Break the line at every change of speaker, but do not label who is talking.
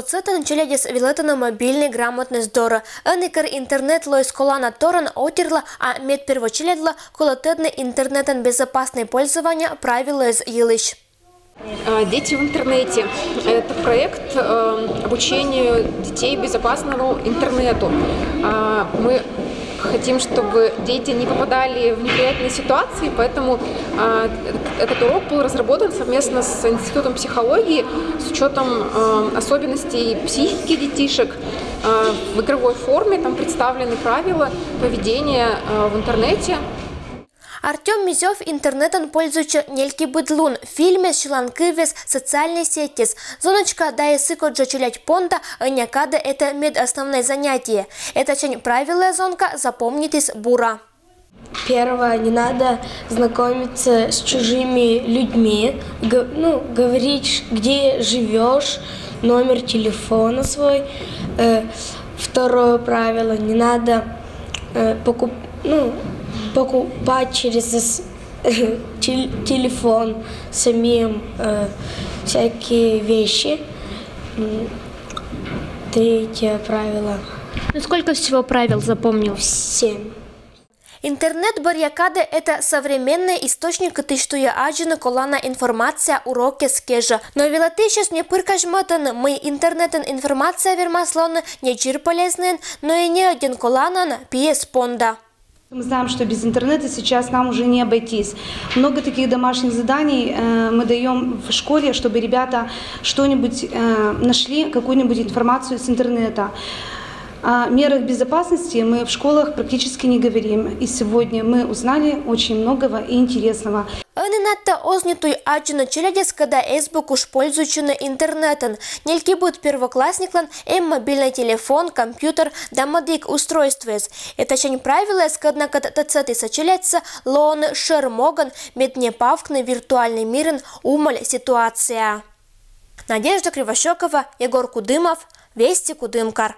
оцетан челядис вилетана мобильный грамотный здора. Эникер интернет лоис колана торан отерла, а мед первочеледла колотедный интернетен безопасное пользование правила из елыш.
Дети в интернете. Это проект обучения детей безопасному интернету. Мы хотим, чтобы дети не попадали в неприятные ситуации, поэтому этот урок был разработан совместно с Институтом психологии с учетом особенностей психики детишек. В игровой форме там представлены правила поведения в интернете.
Артем Мизев интернетом пользуется нельки быдлун. В фильме «Шиланкывес» социальные сети. Зоночка да язык отжачулять понта, а някада это мед основное занятие. Это часть правилная зонка запомнитесь бура.
Первое, не надо знакомиться с чужими людьми, говорить, где живешь, номер телефона свой. Второе правило, не надо покупать через телефон самим всякие вещи. Третье правило.
Сколько всего правил запомнил?
7.
Интернет барьякады – это современный источник, тыштуя аджина колана информация уроки скежа. Но велоты сейчас не пыркашматан, мы интернетен информация вермаслон не чир полезный, но и не один коланан пье спонда.
Мы знаем, что без интернета сейчас нам уже не обойтись. Много таких домашних заданий мы даем в школе, чтобы ребята что-нибудь нашли, какую-нибудь информацию с интернета. О мерах безопасности мы в школах практически не говорим. И сегодня мы узнали очень многого и интересного.
Анинатта ознятуй аджина челядес, когда эсбук уж пользуются интернетом. Нельки будет первоклассниклан, мобильный телефон, компьютер, да модик устройство. Это часть правила, когда тацеты сочеляться, лон шермоган, медне павкны виртуальный мирен, умаль ситуация. Надежда Кривощекова, Егор Кудымов, Вести Кудымкар.